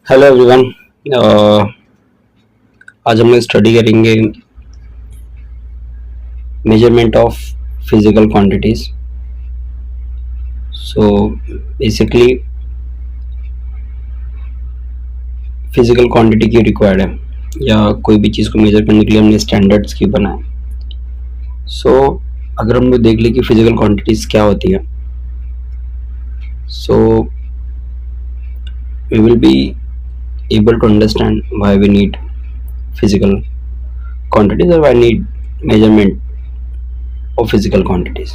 Hello everyone. आज हम लोग स्टडी करेंगे measurement of physical quantities. So basically physical quantity क्यों रिक्वायर्ड है या कोई भी चीज़ को मेजर करने के लिए हमने स्टैंडर्ड्स क्यों बनाए। सो अगर हम लोग देख लें कि फिजिकल क्वांटिटीज क्या होती है, so we will be able to understand why we need physical quantities or why need measurement of physical quantities.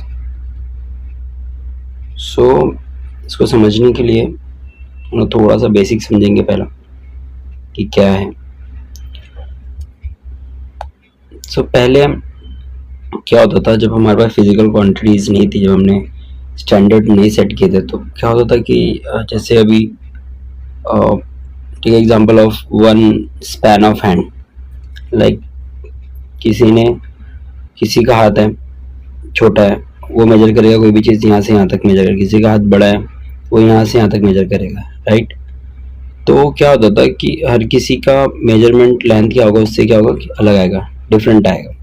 सो इसको समझने के लिए हम लोग थोड़ा सा बेसिक समझेंगे पहला कि क्या है। सो पहले क्या होता था जब हमारे पास फिजिकल क्वांटिटीज नहीं थी, जब हमने स्टैंडर्ड नहीं सेट किए थे, तो क्या होता था कि जैसे अभी take example of one span of hand. Like किसी का हाथ है छोटा है, वो मेजर करेगा कोई भी चीज़ यहाँ से यहाँ तक मेजर करेगा। किसी का हाथ बड़ा है, वो यहाँ से यहाँ तक मेजर करेगा, राइट। तो क्या होता था कि हर किसी का मेजरमेंट लेंथ क्या होगा, उससे क्या होगा कि अलग आएगा, डिफरेंट आएगा।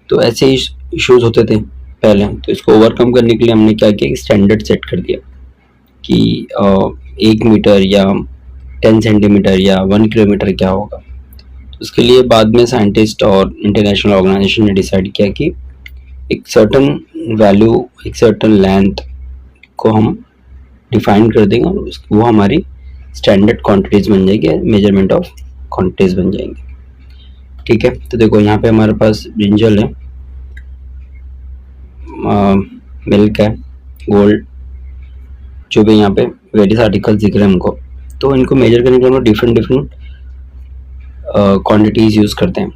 तो ऐसे इश्यूज होते थे पहले। तो इसको ओवरकम करने के लिए हमने क्या किया, स्टैंडर्ड सेट कर दिया कि 1 मीटर या 10 सेंटीमीटर या 1 किलोमीटर क्या होगा। तो उसके लिए बाद में साइंटिस्ट और इंटरनेशनल ऑर्गेनाइजेशन ने डिसाइड किया कि एक सर्टन वैल्यू, एक सर्टन लेंथ को हम डिफाइन कर देंगे और वो हमारी स्टैंडर्ड क्वांटिटीज बन जाएगी, मेजरमेंट ऑफ क्वांटिटीज बन जाएंगे। ठीक है, तो देखो यहाँ पे हमारे पास ब्रिंजल है, मिल्क है, गोल्ड, जो भी यहाँ पे वेरियस आर्टिकल्स दिख रहे हैं हमको। तो इनको मेजर करने के लिए हम लोग डिफरेंट क्वांटिटीज यूज़ करते हैं।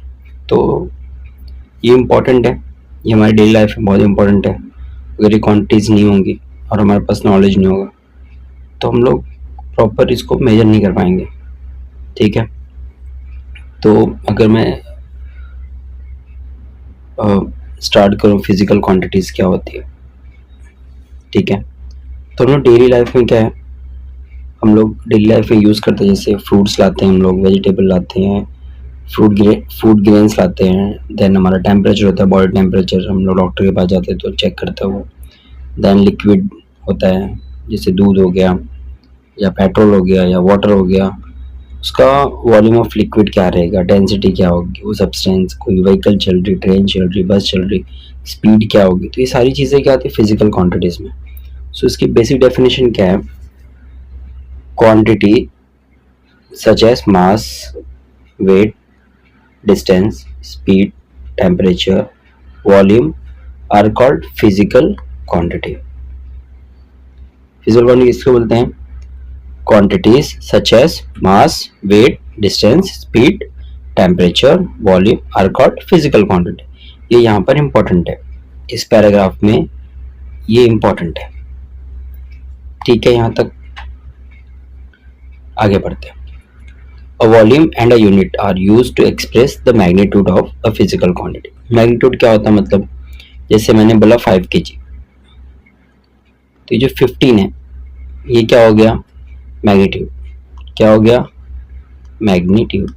तो ये इम्पॉर्टेंट है, ये हमारी डेली लाइफ में बहुत इम्पोर्टेंट है। अगर ये क्वांटिटीज नहीं होंगी और हमारे पास नॉलेज नहीं होगा तो हम लोग प्रॉपर इसको मेजर नहीं कर पाएंगे। ठीक है, तो अगर मैं स्टार्ट करूँ फिजिकल क्वांटिटीज क्या होती है। ठीक है, तो हम लोग डेली लाइफ में क्या है, हम लोग डेली लाइफ में यूज़ करते हैं। जैसे फ्रूट्स लाते हैं हम लोग, वेजिटेबल लाते हैं, फूड ग्रेन्स लाते हैं। देन हमारा टेम्परेचर होता है, बॉडी टेम्परेचर, हम लोग डॉक्टर के पास जाते हैं तो चेक करता है वो। देन लिक्विड होता है, जैसे दूध हो गया या पेट्रोल हो गया या वाटर हो गया, उसका वॉल्यूम ऑफ लिक्विड क्या रहेगा, डेंसिटी क्या होगी, वो सब्सटेंस, कोई व्हीकल चल रही, ट्रेन चल रही, बस चल रही, स्पीड क्या होगी। तो ये सारी चीज़ें क्या आती है फिजिकल क्वांटिटीज में। सो इसकी बेसिक डेफिनेशन क्या है, quantity such as mass, weight, distance, speed, temperature, volume are called physical quantity. Physical quantity किसको बोलते हैं, quantities such as mass, weight, distance, speed, temperature, volume are called physical quantity. ये यहाँ पर इम्पोर्टेंट है, इस पैराग्राफ में ये इम्पोर्टेंट है। ठीक है, यहाँ तक आगे बढ़ते हैं। A volume and a unit are used to express the magnitude of a physical quantity. Magnitude क्या होता है, मतलब जैसे मैंने बोला 5 kg, तो ये जो 15 है ये क्या हो गया, मैग्नीट्यूड। क्या हो गया, मैग्नीट्यूड।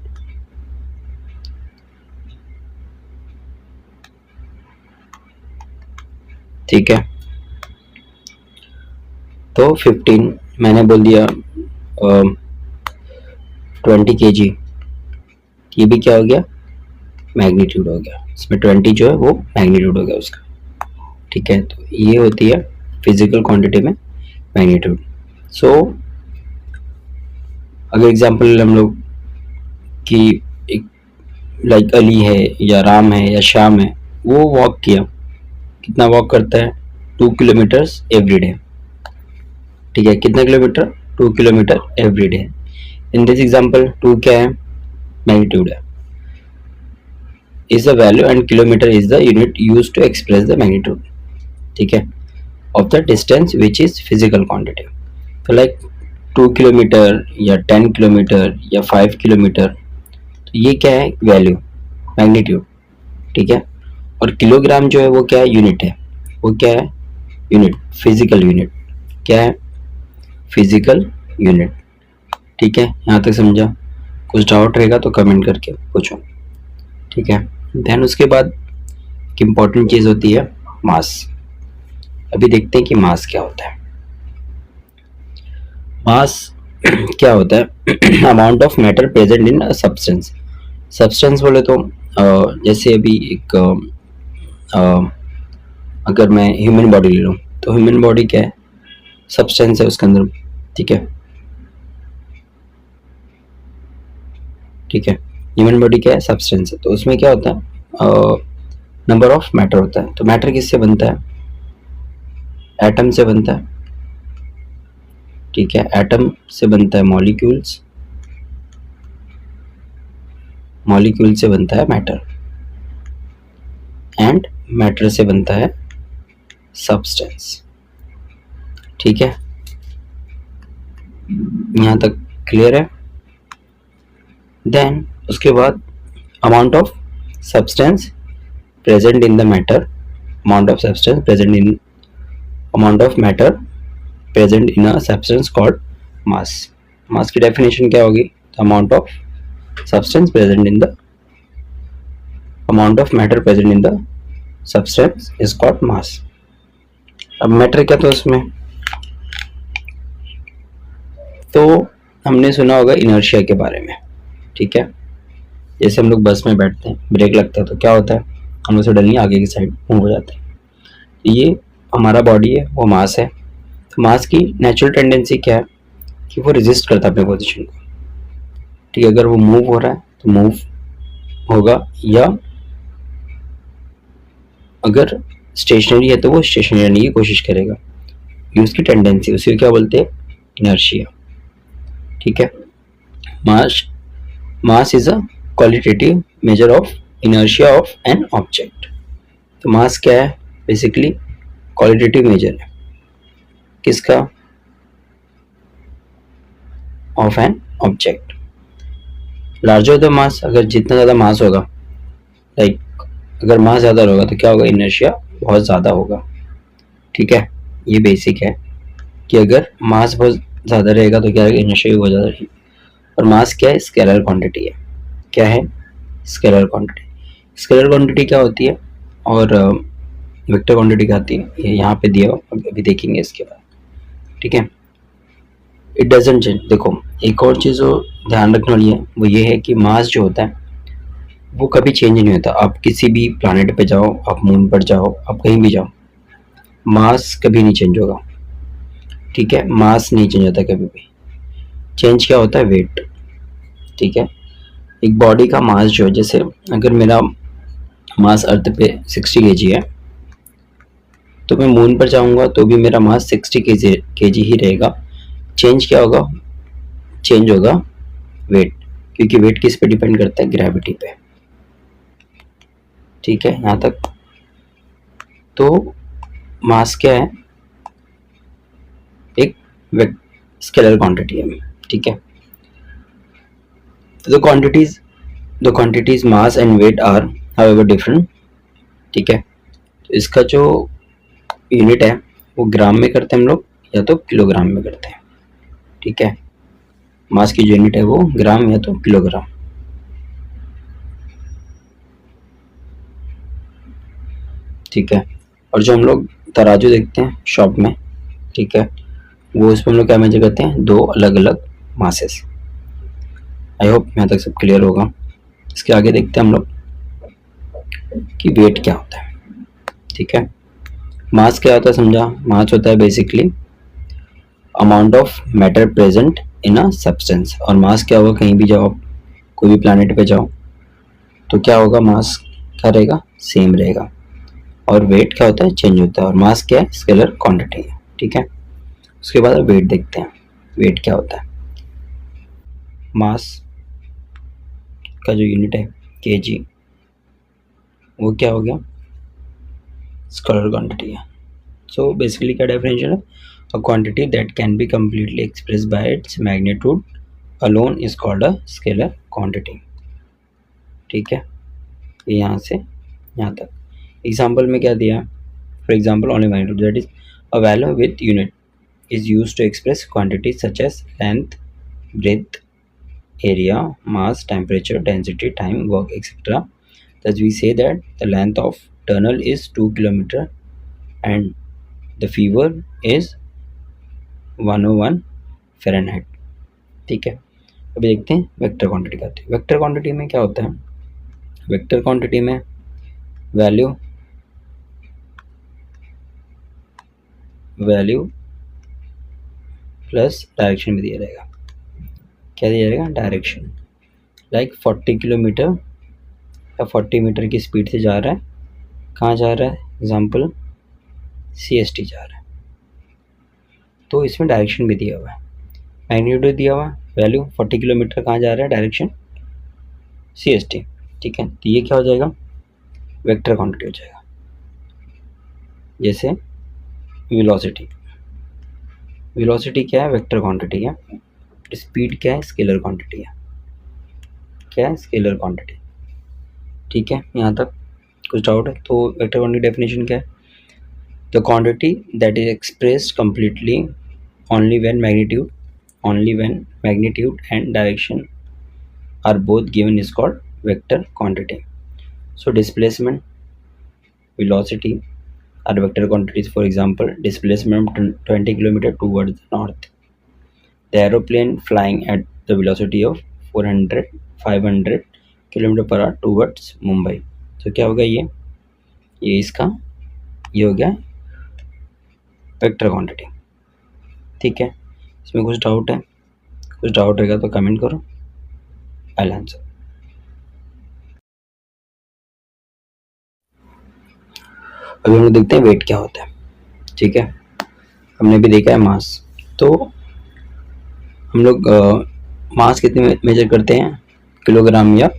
ठीक है, तो 15 मैंने बोल दिया 20 kg, ये भी क्या हो गया, मैग्नीट्यूड हो गया। इसमें 20 जो है वो मैग्नीट्यूड हो गया उसका। ठीक है, तो ये होती है फिजिकल क्वांटिटी में मैग्नीट्यूड। सो अगर एग्जांपल हम लोग कि एक लाइक अली है या राम है या श्याम है, वो वॉक किया, कितना वॉक करता है, 2 किलोमीटर्स एवरी डे। ठीक है, कितना kilometre, 2 kilometre every day. In this example 2 क्या है, मैग्नीट्यूड है, is the value and kilometer is the unit used to express the magnitude, ठीक है, of the distance which is physical quantity. तो like 2 kilometre या 10 किलोमीटर या 5 kilometre, तो ये क्या है, वैल्यू, मैग्नीट्यूड। ठीक है, और किलोग्राम जो है वो क्या है, यूनिट है। वो क्या है, यूनिट, फिजिकल यूनिट। क्या है, फिजिकल यूनिट। ठीक है, यहाँ तक समझा? कुछ डाउट रहेगा तो कमेंट करके पूछो, ठीक है? देन उसके बाद एक इम्पॉर्टेंट चीज़ होती है मास। अभी देखते हैं कि मास क्या होता है। मास क्या होता है? Amount of matter present in substance. Substance बोले तो जैसे अभी एक अगर मैं ह्यूमन बॉडी ले लूँ तो ह्यूमन बॉडी क्या है? सब्सटेंस है उसके अंदर, ठीक है? ठीक है, ह्यूमन बॉडी क्या है? सब्सटेंस है। तो उसमें क्या होता है? नंबर ऑफ मैटर होता है। तो मैटर किससे बनता है? एटम से बनता है, ठीक है? एटम से बनता है मॉलिक्यूल्स, मॉलिक्यूल से बनता है मैटर, एंड मैटर से बनता है सब्सटेंस, ठीक है? यहाँ तक क्लियर है? देन उसके बाद amount of substance present in the matter, amount of substance present in amount of matter present in a substance called mass. Mass की डेफिनेशन क्या होगी? Amount of substance present in the amount of matter present in the substance is called mass. अब matter क्या था उसमें? तो हमने सुना होगा इनर्शिया के बारे में, ठीक है? जैसे हम लोग बस में बैठते हैं, ब्रेक लगता है तो क्या होता है? हम लोग सडनली आगे की साइड मूव हो जाते हैं। ये हमारा बॉडी है, वो मास है। तो मास की नेचुरल टेंडेंसी क्या है कि वो रेजिस्ट करता है अपने पोजीशन को, ठीक है? अगर वो मूव हो रहा है तो मूव होगा, या अगर स्टेशनरी है तो वो स्टेशनरी रहने की कोशिश करेगा। ये उसकी टेंडेंसी, उसी को क्या बोलते हैं? इनर्शिया, ठीक है? Mass is a qualitative measure of inertia of an object. तो मास क्या है? बेसिकली क्वालिटेटिव मेजर है किसका? Of an object. Larger the mass, अगर जितना ज़्यादा मास होगा, लाइक अगर मास ज़्यादा होगा तो क्या होगा? इनर्शिया बहुत ज़्यादा होगा, ठीक है? ये बेसिक है कि अगर मास बहुत ज़्यादा रहेगा तो क्या रहेगा? इनर्शिया भी बहुत ज़्यादा रहेगी। और मास क्या है? स्केलर क्वांटिटी है। क्या है? Scalar quantity. स्केलर क्वांटिटी क्या होती है और वेक्टर क्वांटिटी क्या आती है? ये यहाँ पे दिया हुआ, अभी देखेंगे इसके बाद, ठीक है? It doesn't change. देखो, एक और चीज़ जो ध्यान रखने वाली है वो ये है कि मास जो होता है वो कभी चेंज नहीं होता। आप किसी भी प्लानट पे जाओ, आप मून पर जाओ, आप कहीं भी जाओ, मास कभी नहीं चेंज होगा, ठीक है? मास नहीं चेंज होता कभी भी। चेंज क्या होता है? वेट, ठीक है? एक बॉडी का मास जो है, जैसे अगर मेरा मास अर्थ पे 60 kg है तो मैं मून पर जाऊंगा तो भी मेरा मास 60 kg ही रहेगा। चेंज क्या होगा? चेंज होगा वेट, क्योंकि वेट किस पे डिपेंड करता है? ग्रेविटी पे, ठीक है? यहाँ तक। तो मास क्या है? एक स्केलर क्वांटिटी है, ठीक है? तो the quantities mass and weight are however different, ठीक है? तो इसका जो यूनिट है वो ग्राम में करते हैं हम लोग, या तो किलोग्राम में करते हैं, ठीक है? मास की जो यूनिट है वो ग्राम या तो किलोग्राम, ठीक है? और जो हम लोग तराजू देखते हैं शॉप में, ठीक है, वो उसमें हम लोग क्या मेजर करते हैं? दो अलग अलग मासेस। आई होप यहाँ तक सब क्लियर होगा। इसके आगे देखते हैं हम लोग कि वेट क्या होता है, ठीक है? मास क्या होता है समझा? मास होता है basically amount of matter present in a substance. और मास क्या होगा? कहीं भी जाओ, कोई भी प्लैनेट पे जाओ तो क्या होगा? मास क्या रहेगा? सेम रहेगा। और वेट क्या होता है? चेंज होता है। और मास क्या है? स्केलर क्वांटिटी है, ठीक है? उसके बाद वेट देखते हैं, वेट क्या होता है? मास का जो यूनिट है केजी, वो क्या हो गया? स्केलर क्वांटिटी है। सो बेसिकली क्या डेफिनेशन है? A quantity that can be completely express bye its magnitude alone is called a scalar quantity, ठीक है? यहाँ से यहाँ तक। एग्जाम्पल में क्या दिया? For example only magnitude, that is a value with unit is used to express quantities such as length, breadth, area, mass, temperature, density, time, work, etc. Thus we say that the length of tunnel is 2 kilometer and the fever is 101 Fahrenheit. ठीक है, अभी देखते हैं vector quantity का। Vector quantity में क्या होता है? वेक्टर क्वांटिटी में वैल्यू प्लस डायरेक्शन भी दिया रहेगा। क्या दिया जाएगा? डायरेक्शन। लाइक 40 किलोमीटर या 40 मीटर की स्पीड से जा रहा है, कहाँ जा रहा है? एग्जाम्पल CST जा रहा है, तो इसमें डायरेक्शन भी दिया हुआ है, मैग्नीट्यूड दिया हुआ है, वैल्यू 40 किलोमीटर कहाँ जा रहा है, डायरेक्शन CST। ठीक है, तो ये क्या हो जाएगा? वेक्टर क्वांटिटी हो जाएगा। जैसे वेलोसिटी, वेलोसिटी क्या है? वेक्टर क्वांटिटी है। स्पीड क्या है? स्केलर क्वांटिटी है। क्या है? Scalar quantity. ठीक है, यहाँ तक कुछ डाउट है? तो वेक्टर क्वांटिटी डेफिनेशन क्या है? The quantity that is expressed completely only when magnitude and direction are both given is called vector quantity. So displacement, velocity are vector quantities. For example, displacement 20 km towards the north, the aeroplane flying at the velocity of 500 km per hour towards Mumbai. So क्या होगा? ये इसका ये हो गया vector quantity. ठीक है, इसमें कुछ डाउट है? कुछ डाउट रहेगा तो कमेंट करो, आई आंसर। अभी हम लोग देखते हैं वेट क्या होता है। ठीक है, हमने भी देखा है मास। तो हम लोग मास कितने मेजर करते हैं? किलोग्राम या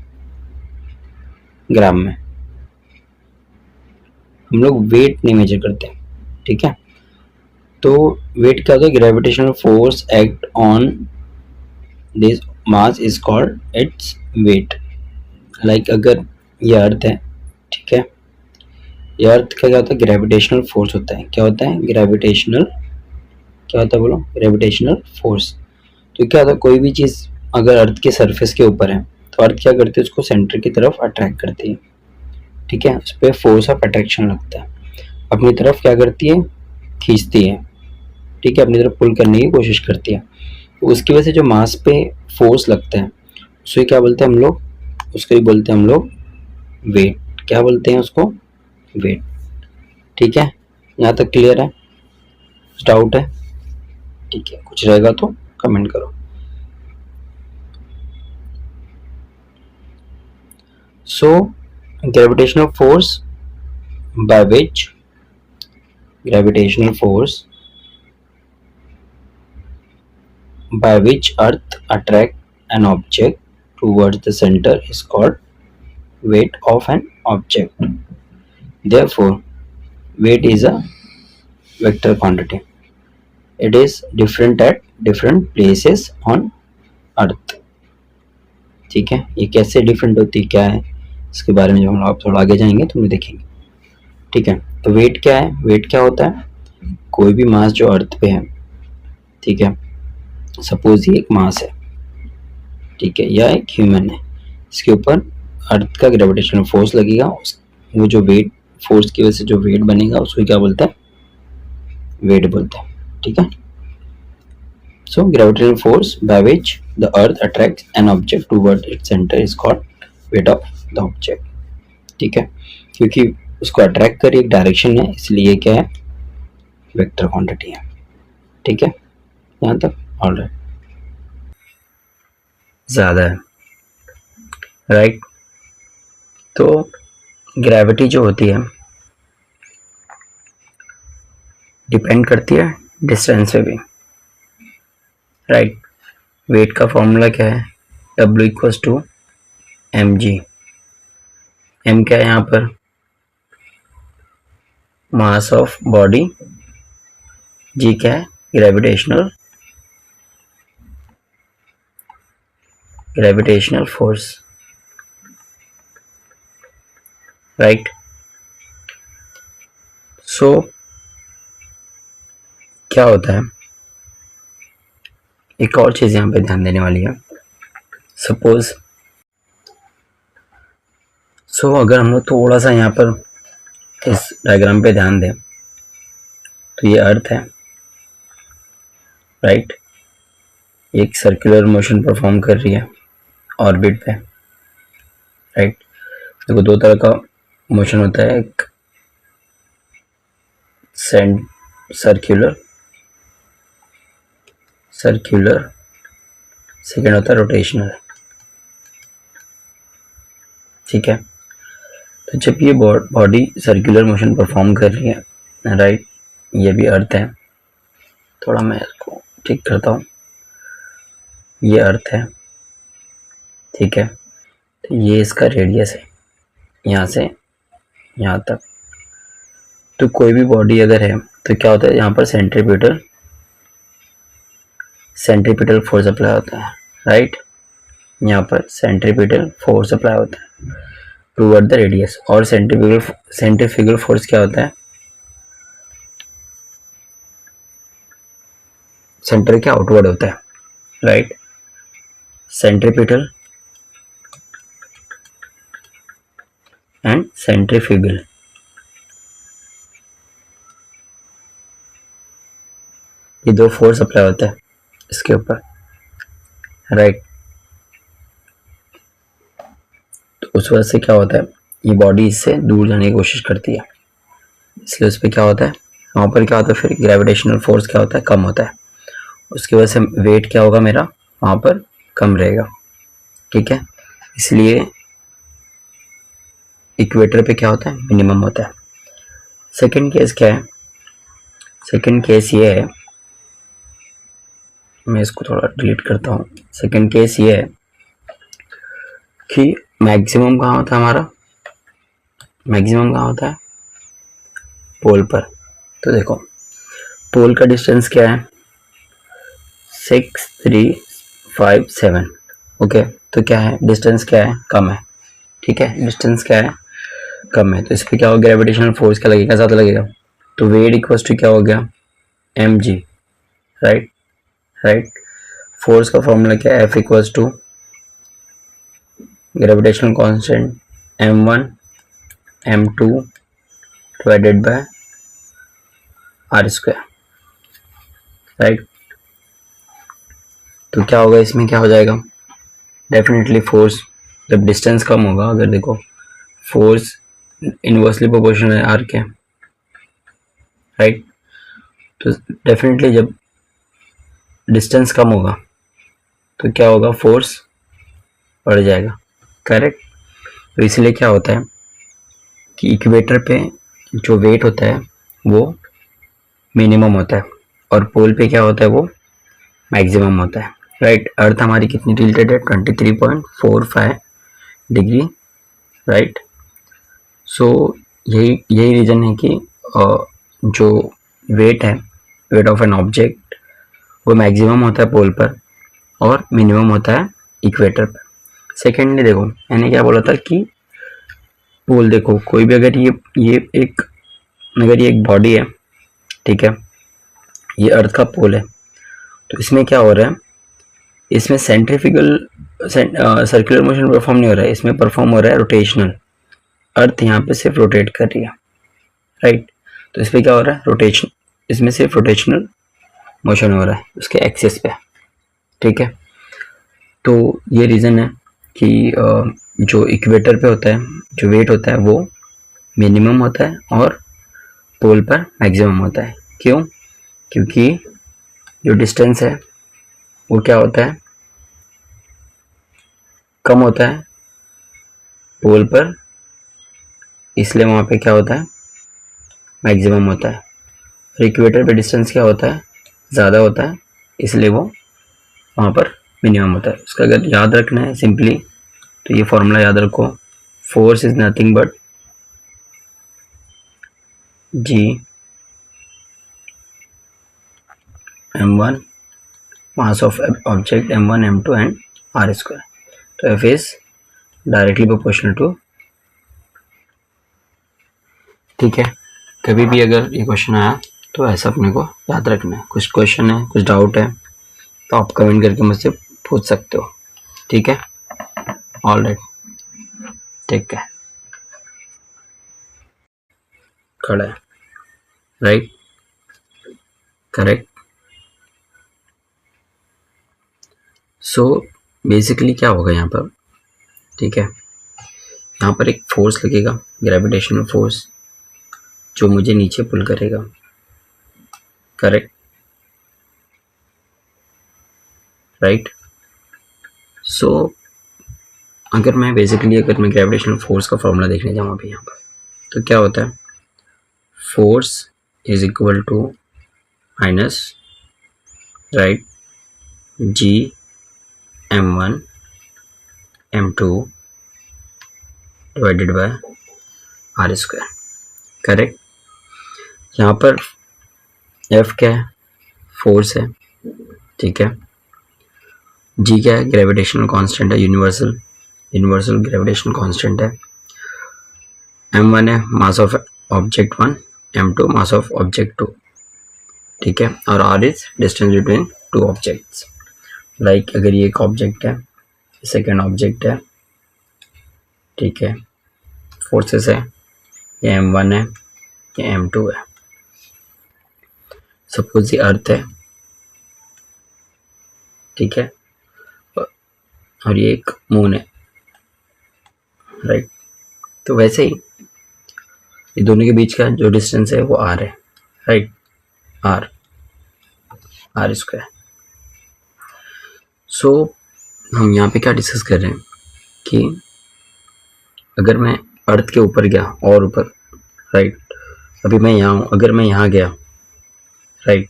ग्राम में। हम लोग वेट नहीं मेजर करते। ठीक है, तो वेट क्या होता है? Gravitational force act on this mass is called its weight. Like अगर ये अर्थ है, ठीक है, ये अर्थ का क्या होता है? ग्रेविटेशनल फोर्स होता है। क्या होता है? ग्रेविटेशनल, क्या होता है बोलो? Gravitational force. तो क्या होता है? कोई भी चीज़ अगर अर्थ के सरफेस के ऊपर है तो अर्थ क्या करती है? उसको सेंटर की तरफ अट्रैक्ट करती है। ठीक है, उस पर फोर्स ऑफ अट्रैक्शन लगता है, अपनी तरफ क्या करती है? खींचती है। ठीक है, अपनी तरफ पुल करने की कोशिश करती है। तो उसकी वजह से जो मास पे फोर्स लगता है उसको क्या बोलते हैं हम लोग? उसको ही बोलते हैं हम लोग वेट। क्या बोलते हैं उसको? वेट। ठीक है, यहाँ तक क्लियर है? डाउट है? ठीक है, कुछ रहेगा तो कमेंट करो। सो gravitational force by which earth attract an object towards the center is called weight of an object. Therefore weight is a vector quantity. It is different at different places on earth. ठीक है, ये कैसे different होती है, क्या है, इसके बारे में जब हम आप थोड़ा आगे जाएंगे तो हम देखेंगे। ठीक है, तो वेट क्या है? वेट क्या होता है? कोई भी मास जो अर्थ पे है, ठीक है, सपोज ये एक मास है, ठीक है, या एक ह्यूमन है, इसके ऊपर अर्थ का ग्रेविटेशनल फोर्स लगेगा, वो जो वेट फोर्स की वजह से जो वेट बनेगा उसको क्या बोलते हैं? वेट बोलते हैं। ठीक है, so gravitational force by which the earth attracts an object toward its centre is called weight of the object. ठीक है, क्योंकि उसको अट्रैक्ट कर एक डायरेक्शन है, इसलिए क्या है? वेक्टर क्वांटिटी है। ठीक है, यहाँ तक ऑलराइट? ज़्यादा है, राइट। तो ग्रेविटी जो होती है डिपेंड करती है डिस्टेंस पे भी, राइट। वेट का फॉर्मूला क्या है? W equals to mg। m क्या है यहाँ पर? मास ऑफ बॉडी। g क्या है? Gravitational force, right. सो क्या होता है? एक और चीज़ यहाँ पे ध्यान देने वाली है, सपोज अगर हम लोग थोड़ा सा यहाँ पर इस डायग्राम पे ध्यान दें तो ये अर्थ है, राइट, एक सर्कुलर मोशन परफॉर्म कर रही है ऑर्बिट पे, राइट। देखो दो तरह का मोशन होता है, एक सर्कुलर सेकेंड होता है रोटेशनल, ठीक है। तो जब ये बॉडी सर्कुलर मोशन परफॉर्म कर रही है, राइट, ये भी अर्थ है, थोड़ा मैं इसको ठीक करता हूँ, ये अर्थ है, ठीक है। तो ये इसका रेडियस है यहाँ से यहाँ तक। तो कोई भी बॉडी अगर है तो क्या होता है, यहाँ पर सेंट्रीपिटल फोर्स अप्लाई होता है, राइट, यहाँ पर सेंट्रीपिटल फोर्स अप्लाई होता है टूवर्ड द रेडियस। और सेंट्रीफ्यूगल फोर्स क्या होता है, सेंटर के आउटवर्ड होता है, राइट। सेंट्रीपिटल एंड सेंट्रीफ्यूगल, ये दो फोर्स अप्लाई होता है इसके ऊपर, राइट। तो उस वजह से क्या होता है, ये बॉडी इससे दूर जाने की कोशिश करती है, इसलिए उस पर क्या होता है, वहाँ पर क्या होता है, फिर ग्रेविटेशनल फोर्स क्या होता है, कम होता है, उसकी वजह से वेट क्या होगा मेरा वहाँ पर कम रहेगा, ठीक है। इसलिए इक्वेटर पे क्या होता है, मिनिमम होता है। सेकंड केस क्या है, सेकंड केस ये है, मैं इसको थोड़ा डिलीट करता हूँ। सेकंड केस ये है कि मैक्सिमम कहाँ होता है हमारा, मैक्सिमम कहाँ होता है, पोल पर। तो देखो पोल का डिस्टेंस क्या है, 6357, ओके। तो क्या है, डिस्टेंस क्या है, कम है, ठीक है, डिस्टेंस क्या है, कम है। तो इस पर क्या होगा, ग्रेविटेशनल फोर्स क्या लगेगा, ज़्यादा लगेगा। तो वेट इक्वल्स टू क्या हो गया, mg, राइट। फोर्स का फॉर्मूला क्या है, F equals to gravitational constant m1 m2 divided by r square, right. तो क्या होगा, इसमें क्या हो जाएगा, डेफिनेटली फोर्स जब डिस्टेंस कम होगा, अगर देखो फोर्स इनवर्सली प्रोपोर्शनल है आर के, राइट। तो डेफिनेटली जब डिस्टेंस कम होगा तो क्या होगा, फोर्स बढ़ जाएगा, करेक्ट। तो इसलिए क्या होता है कि इक्वेटर पे जो वेट होता है वो मिनिमम होता है और पोल पे क्या होता है, वो मैक्सिमम होता है, राइट। अर्थ हमारी कितनी टिल्टेड है, 23.45 डिग्री, राइट। सो यही रीज़न है कि जो वेट है, वेट ऑफ एन ऑब्जेक्ट, वो मैक्सिमम होता है पोल पर और मिनिमम होता है इक्वेटर पर। सेकेंडली देखो मैंने क्या बोला था कि पोल, देखो कोई भी अगर ये एक बॉडी है, ठीक है, ये अर्थ का पोल है, तो इसमें क्या हो रहा है, इसमें सेंट्रीफ्यूगल सर्कुलर मोशन परफॉर्म नहीं हो रहा है, इसमें परफॉर्म हो रहा है रोटेशनल। अर्थ यहाँ पे सिर्फ रोटेट कर रही है, राइट। तो इस पर क्या हो रहा है, रोटेशन, इसमें सिर्फ रोटेशनल मोशन हो रहा है उसके एक्सिस पे, ठीक है। तो ये रीज़न है कि जो इक्वेटर पे होता है, जो वेट होता है वो मिनिमम होता है और पोल पर मैक्सिमम होता है। क्यों, क्योंकि जो डिस्टेंस है वो क्या होता है, कम होता है पोल पर, इसलिए वहाँ पे क्या होता है, मैक्सिमम होता है। और इक्वेटर पे डिस्टेंस क्या होता है, ज़्यादा होता है, इसलिए वो वहाँ पर मिनिमम होता है। उसका अगर याद रखना है सिंपली तो ये फॉर्मूला याद रखो, force is nothing but G m1 mass of object m1 m2 and r square. तो F is directly proportional to, ठीक है। कभी भी अगर ये क्वेश्चन आया तो ऐसा अपने को याद रखना है। कुछ क्वेश्चन है, कुछ डाउट है तो आप कमेंट करके मुझसे पूछ सकते हो, ठीक है। ऑल राइट, ठीक है, खड़ा है, राइट, करेक्ट। सो बेसिकली क्या होगा यहाँ पर, ठीक है, यहाँ पर एक फोर्स लगेगा, ग्रेविटेशनल फोर्स, जो मुझे नीचे पुल करेगा, करेक्ट, राइट। सो अगर मैं ग्रेविटेशनल फोर्स का फॉर्मूला देखने जाऊँ अभी यहाँ पर, तो क्या होता है, force is equal to minus, right, G m1 m2 divided by r square, correct. यहाँ पर F क्या है, फोर्स है, ठीक है। G क्या है, ग्रेविटेशनल कांस्टेंट है, यूनिवर्सल ग्रेविटेशनल कांस्टेंट है। m1 है mass of object 1, m2 mass of object 2, ठीक है। और r is distance between two objects. Like अगर ये एक ऑब्जेक्ट है, सेकेंड ऑब्जेक्ट है, ठीक है, फोर्सेस है, ये m1 है, ये m2 है। सपोज ये अर्थ है, ठीक है, और ये एक मून है, राइट। तो वैसे ही ये दोनों के बीच का जो डिस्टेंस है वो r है, राइट, r स्क्वायर। सो हम यहाँ पे क्या डिस्कस कर रहे हैं कि अगर मैं अर्थ के ऊपर गया और ऊपर, राइट, अभी मैं यहाँ हूँ, अगर मैं यहाँ गया, राइट,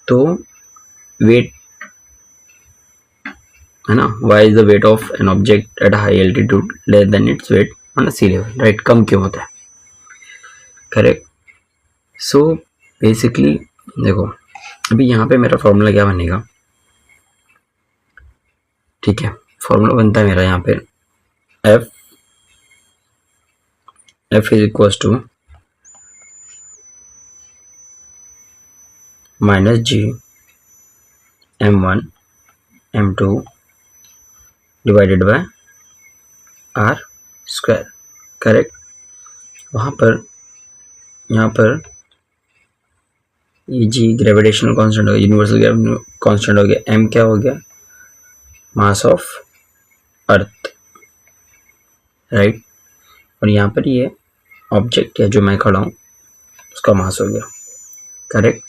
तो वेट है ना, why is the weight of an object at high altitude less than its weight on sea level, right, कम क्यों होता है, करेक्ट। सो बेसिकली देखो अभी यहाँ पे मेरा फॉर्मूला क्या बनेगा, ठीक है, फॉर्मूला बनता है मेरा यहाँ पे F is equal to minus G m1 m2 divided by r square, correct. वहाँ पर यहाँ पर ये जी ग्रेविटेशनल कांस्टेंट हो गया, यूनिवर्सल कांस्टेंट हो गया, m क्या हो गया, मास ऑफ अर्थ, राइट, और यहाँ पर ये ऑब्जेक्ट है जो मैं खड़ा हूँ उसका मास हो गया, करेक्ट।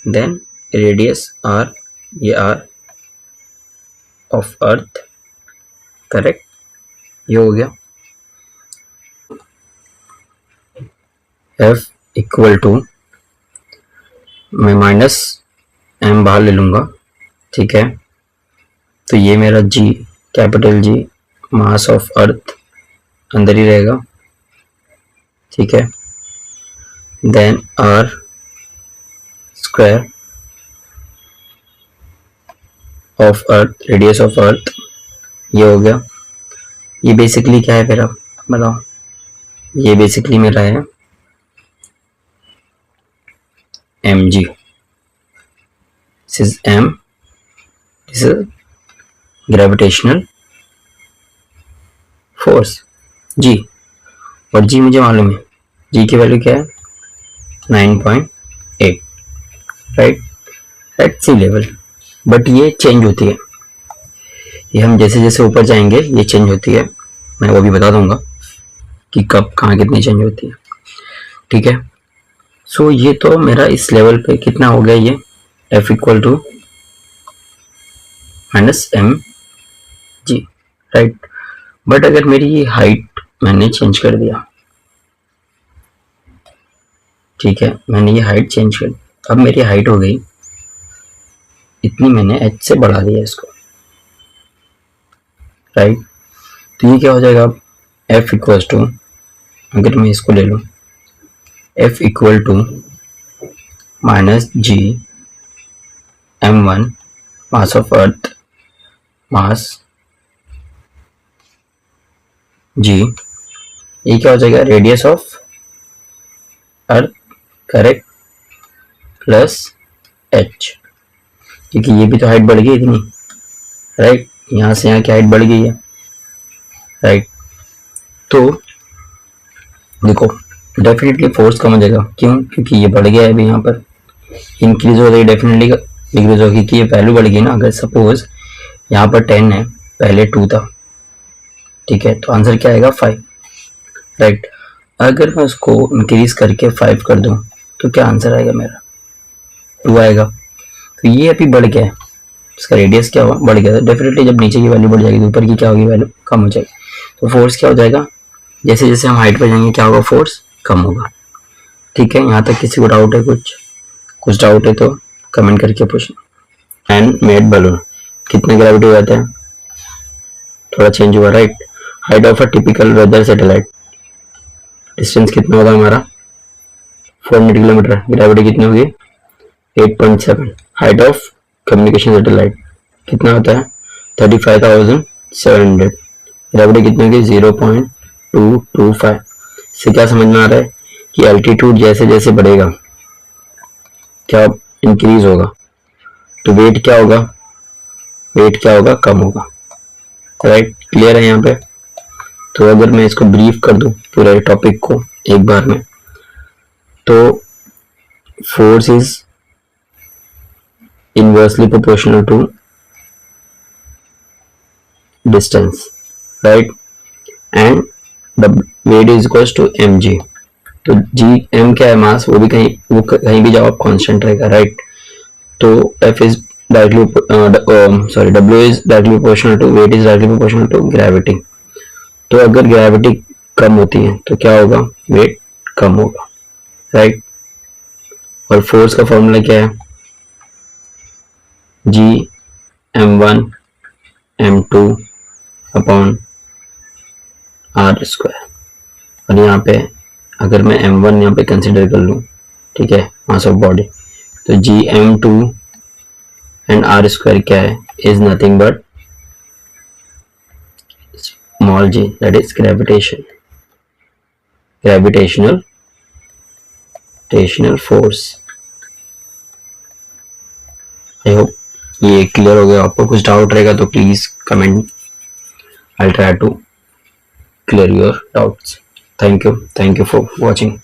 देन रेडियस आर, ये आर ऑफ अर्थ, करेक्ट, ये हो गया। F इक्वल टू, मैं माइनस m बाहर ले लूँगा, ठीक है, तो ये मेरा G, capital G, mass of earth अंदर ही रहेगा, ठीक है। Then R square of earth, radius of earth, ये हो गया। ये बेसिकली क्या है मेरा, बताओ, ये बेसिकली मेरा है mg, this is m, this is gravitational force g, और g मुझे मालूम है, g की वैल्यू क्या है 9.8, right, at sea level. But ये चेंज होती है, ये हम जैसे जैसे ऊपर जाएंगे ये चेंज होती है, मैं वो भी बता दूंगा कि कब कहाँ कितनी चेंज होती है, ठीक है। सो ये तो मेरा इस लेवल पे कितना हो गया, ये F equal to minus m g, right. But अगर मेरी ये हाइट मैंने चेंज कर दिया, ठीक है, मैंने ये हाइट चेंज कर, अब मेरी हाइट हो गई इतनी, मैंने h से बढ़ा दिया इसको, राइट। तो ये क्या हो जाएगा अब, F इक्वल टू, अगर मैं इसको ले लूँ, F equal to minus G m1 mass of earth, mass G, ये क्या हो जाएगा, radius of earth, correct, plus h, क्योंकि ये भी तो हाइट बढ़ गई इतनी, राइट, यहाँ से यहाँ की हाइट बढ़ गई है, राइट। तो देखो डेफिनेटली फोर्स कम हो जाएगा, क्यों? क्योंकि ये बढ़ गया है अभी, यहाँ पर इंक्रीज हो गई, डेफिनेटली डिक्रीज होगी कि ये वैल्यू बढ़ गई ना। अगर सपोज यहाँ पर 10 है, पहले 2 था, ठीक है, तो आंसर क्या आएगा 5, राइट। अगर मैं उसको इंक्रीज करके 5 कर दूं तो क्या आंसर आएगा मेरा? 2 आएगा। तो ये अभी बढ़ गया है, इसका रेडियस क्या हुआ? बढ़ गया। तो डेफिनेटली जब नीचे की वैल्यू बढ़ जाएगी तो ऊपर की क्या होगी? वैल्यू कम हो जाएगी। तो फोर्स क्या हो जाएगा? जैसे जैसे हम हाइट पर जाएंगे क्या होगा? फोर्स कम होगा। ठीक है, यहाँ तक किसी को डाउट है? कुछ डाउट है तो कमेंट करके पूछना। एंड मेड बलून कितना ग्रेविटी हो जाता है? थोड़ा चेंज हुआ, right. Height of a typical weather satellite, distance कितना होगा हमारा? 400 किलोमीटर। ग्रेविटी कितनी होगी? 8.7। हाइट ऑफ कम्युनिकेशन सैटेलाइट कितना होता है? 35,700। ग्रेविटी कितनी होगी? 0.225। इससे क्या समझ में आ रहा है कि एल्टीट्यूड जैसे जैसे बढ़ेगा क्या इंक्रीज होगा, तो वेट क्या होगा? वेट क्या होगा? कम होगा, राइट। क्लियर है यहाँ पे? तो अगर मैं इसको ब्रीफ कर दूं पूरे टॉपिक को एक बार में, तो force is inversely proportional to distance, right, and weight is equals to mg। तो g m क्या है? मास। वो कहीं भी जाओ आप कांस्टेंट रहेगा, राइट। तो F is directly W is directly proportional to, weight is directly proportional to gravity. तो अगर ग्रेविटी कम होती है तो क्या होगा? वेट कम होगा, राइट। और फोर्स का फॉर्मूला क्या है? G m1 m2 upon r square. और यहाँ पे अगर मैं m1 यहाँ पे कंसिडर कर लूँ, ठीक है, मास ऑफ बॉडी, तो G m2 and r square क्या है? Is nothing but small g, that is gravitational force। I hope ये क्लियर हो गया आपको। कुछ डाउट रहेगा तो please comment, I try to clear your doubts. Thank you for watching.